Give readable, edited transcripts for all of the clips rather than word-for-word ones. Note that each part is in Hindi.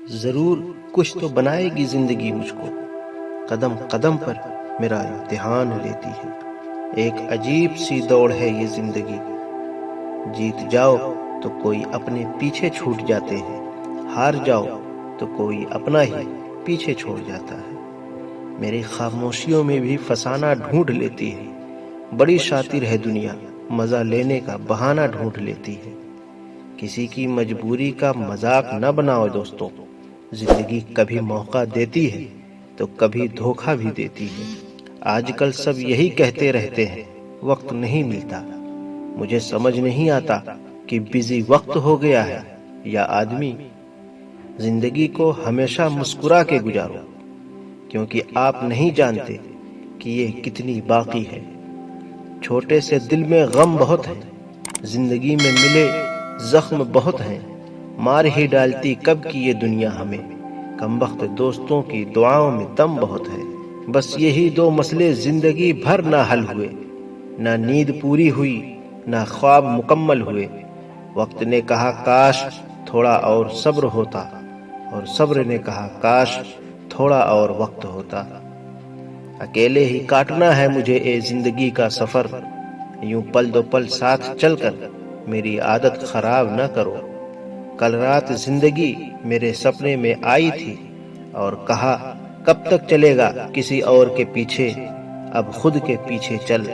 जरूर कुछ तो बनाएगी जिंदगी मुझको, कदम कदम पर मेरा इम्तिहान लेती है। एक अजीब सी दौड़ है ये जिंदगी, जीत जाओ तो कोई अपने पीछे छूट जाते हैं, हार जाओ तो कोई अपना ही पीछे छोड़ जाता है। मेरी खामोशियों में भी फसाना ढूंढ लेती है, बड़ी शातिर है दुनिया, मजा लेने का बहाना ढूंढ लेती है। किसी की मजबूरी का मजाक न बनाओ दोस्तों, जिंदगी कभी मौका देती है तो कभी धोखा भी देती है। आजकल सब यही कहते रहते हैं वक्त नहीं मिलता, मुझे समझ नहीं आता कि बिजी वक्त हो गया है या आदमी। जिंदगी को हमेशा मुस्कुरा के गुजारो, क्योंकि आप नहीं जानते कि ये कितनी बाकी है। छोटे से दिल में गम बहुत है, जिंदगी में मिले जख्म बहुत हैं, मार ही डालती कब की ये दुनिया हमें। कमबख्त दोस्तों की दुआओं में दम बहुत है, बस यही दो मसले जिंदगी भर ना हल हुए। ना नींद पूरी हुई, ना ख्वाब मुकम्मल हुए। वक्त ने कहा काश थोड़ा और सब्र होता, और सब्र ने कहा काश थोड़ा और वक्त होता। अकेले ही काटना है मुझे ए जिंदगी का सफर, यूं पल दो पल साथ चलकर मेरी आदत खराब न करो। कल रात जिंदगी मेरे सपने में आई थी और कहा कब तक चलेगा किसी और के पीछे, अब खुद के पीछे चल।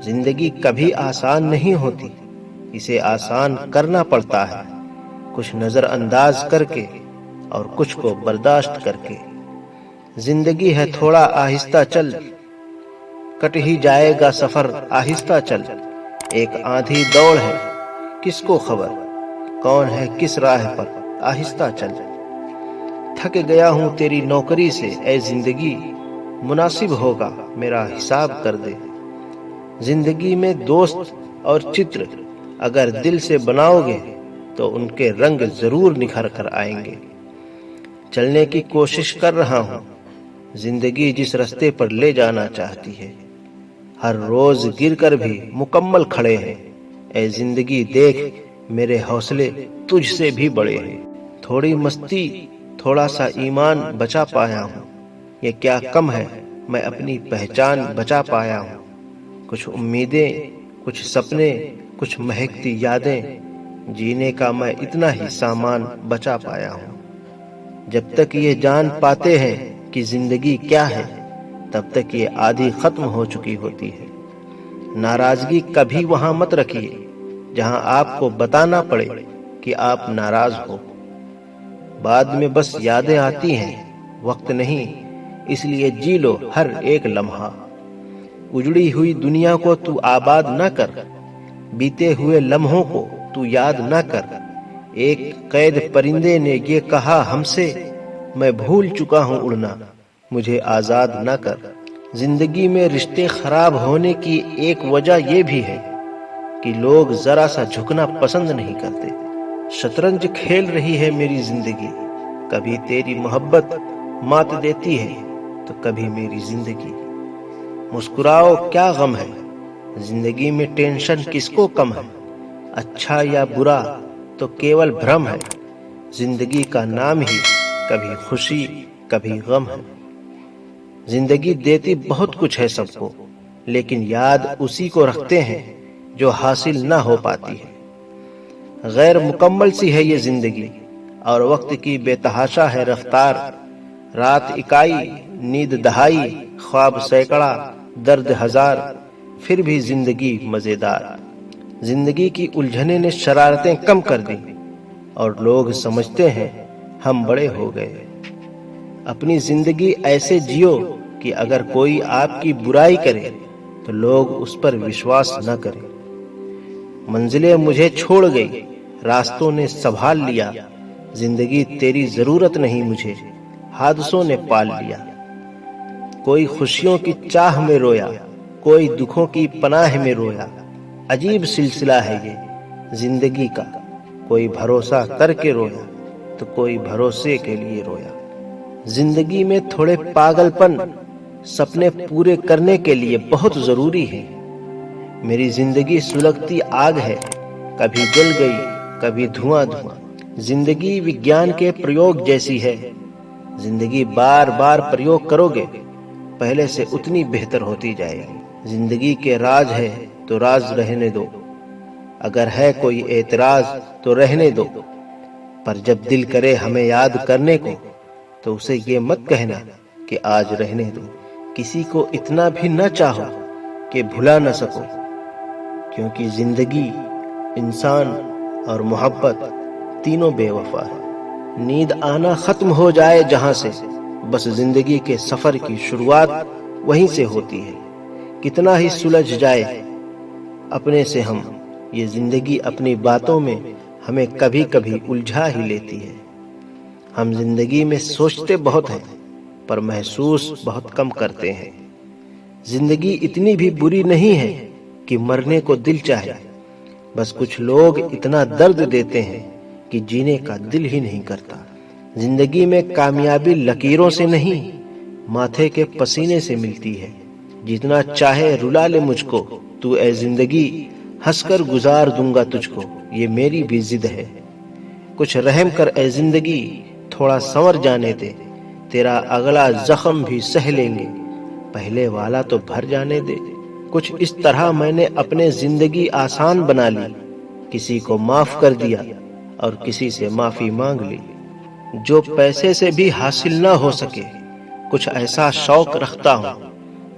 जिंदगी कभी आसान नहीं होती, इसे आसान करना पड़ता है, कुछ नजरअंदाज करके और कुछ को बर्दाश्त करके। जिंदगी है थोड़ा आहिस्ता चल, कट ही जाएगा सफर आहिस्ता चल। एक आंधी दौड़ है किसको खबर, कौन है किस राह पर आहिस्ता चल। थक गया हूं तेरी नौकरी से ऐ जिंदगी, मुनासिब होगा मेरा हिसाब कर दे। जिंदगी में दोस्त और चित्र अगर दिल से बनाओगे तो उनके रंग जरूर निखर कर आएंगे। चलने की कोशिश कर रहा हूं, जिंदगी जिस रास्ते पर ले जाना चाहती है। हर रोज गिरकर भी मुकम्मल खड़े हैं, ऐ जिंदगी देख मेरे हौसले तुझसे भी बड़े हैं। थोड़ी मस्ती थोड़ा सा ईमान बचा पाया हूँ, ये क्या कम है मैं अपनी पहचान बचा पाया हूँ। कुछ उम्मीदें, कुछ सपने, कुछ महकती यादें, जीने का मैं इतना ही सामान बचा पाया हूँ। जब तक ये जान पाते हैं कि जिंदगी क्या है, तब तक ये आधी खत्म हो चुकी होती है। नाराजगी कभी वहां मत रखिए जहां आपको बताना पड़े कि आप नाराज हो। बाद में बस यादें आती हैं, वक्त नहीं, इसलिए जी लो हर एक लम्हा। उजड़ी हुई दुनिया को तू आबाद न कर, बीते हुए लम्हों को तू याद न कर। एक कैद परिंदे ने ये कहा हमसे, मैं भूल चुका हूं उड़ना, मुझे आजाद न कर। जिंदगी में रिश्ते खराब होने की एक वजह यह भी है कि लोग जरा सा झुकना पसंद नहीं करते। शतरंज खेल रही है मेरी जिंदगी, कभी तेरी मोहब्बत मात देती है तो कभी मेरी जिंदगी। मुस्कुराओ क्या गम है, जिंदगी में टेंशन किसको कम है। अच्छा या बुरा तो केवल भ्रम है, जिंदगी का नाम ही कभी खुशी कभी गम है। जिंदगी देती बहुत कुछ है सबको, लेकिन याद उसी को रखते हैं जो हासिल ना हो पाती है। गैर मुकम्मल सी है ये जिंदगी और वक्त की बेतहाशा है रफ्तार। रात इकाई, नींद दहाई, ख्वाब सैकड़ा, दर्द हजार, फिर भी जिंदगी मजेदार। जिंदगी की उलझने ने शरारतें कम कर दी और लोग समझते हैं हम बड़े हो गए। अपनी जिंदगी ऐसे जियो कि अगर कोई आपकी बुराई करे तो लोग उस पर विश्वास न करें। मंजिलें मुझे छोड़ गई, रास्तों ने संभाल लिया, जिंदगी तेरी जरूरत नहीं मुझे, हादसों ने पाल लिया। कोई खुशियों की चाह में रोया, कोई दुखों की पनाह में रोया। अजीब सिलसिला है ये जिंदगी का, कोई भरोसा करके रोया तो कोई भरोसे के लिए रोया। जिंदगी में थोड़े पागलपन सपने पूरे करने के लिए बहुत जरूरी है। मेरी जिंदगी सुलगती आग है, कभी जल गई कभी धुआं धुआं। जिंदगी विज्ञान के प्रयोग जैसी है। जिंदगी बार बार प्रयोग करोगे पहले से उतनी बेहतर होती जाएगी। जिंदगी के राज है तो राज रहने दो, अगर है कोई एतराज तो रहने दो। पर जब दिल करे हमें याद करने को तो उसे ये मत कहना कि आज रहने दो। किसी को इतना भी न चाहो कि भुला न सको, क्योंकि जिंदगी, इंसान और मोहब्बत तीनों बेवफा है। नींद आना खत्म हो जाए जहां से, बस जिंदगी के सफर की शुरुआत वहीं से होती है। कितना ही सुलझ जाए अपने से हम, ये जिंदगी अपनी बातों में हमें कभी कभी उलझा ही लेती है। हम जिंदगी में सोचते बहुत हैं पर महसूस बहुत कम करते हैं। जिंदगी इतनी भी बुरी नहीं है कि मरने को दिल चाहे, बस कुछ लोग इतना दर्द देते हैं कि जीने का दिल ही नहीं करता। जिंदगी में कामयाबी लकीरों से नहीं, माथे के पसीने से मिलती है। जितना चाहे रुला ले मुझको तू ऐ जिंदगी, हंसकर गुजार दूंगा तुझको, ये मेरी भी जिद है। कुछ रहम कर ऐ जिंदगी, थोड़ा संवर जाने दे, तेरा अगला जख्म भी सह लेंगे, पहले वाला तो भर जाने दे। कुछ इस तरह मैंने अपने जिंदगी आसान बना ली, किसी को माफ कर दिया और किसी से माफी मांग ली। जो पैसे से भी हासिल ना हो सके, कुछ ऐसा शौक रखता हूँ,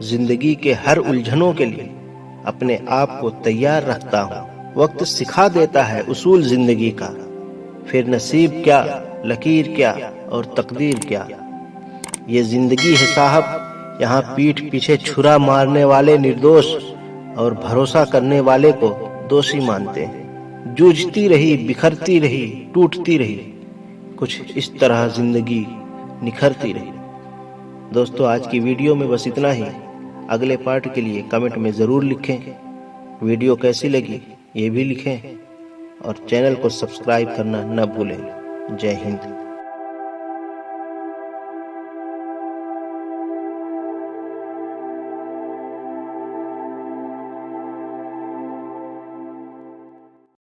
जिंदगी के हर उलझनों के लिए अपने आप को तैयार रखता हूँ। वक्त सिखा देता है उसूल जिंदगी का, फिर नसीब क्या, लकीर क्या और तकदीर क्या। ये जिंदगी है साहब, यहाँ पीठ पीछे छुरा मारने वाले निर्दोष और भरोसा करने वाले को दोषी मानते हैं। जूझती रही, बिखरती रही, टूटती रही, कुछ इस तरह जिंदगी निखरती रही। दोस्तों, आज की वीडियो में बस इतना ही। अगले पार्ट के लिए कमेंट में ज़रूर लिखें। वीडियो कैसी लगी ये भी लिखें और चैनल को सब्सक्राइब करना न भूलें। जय हिंद।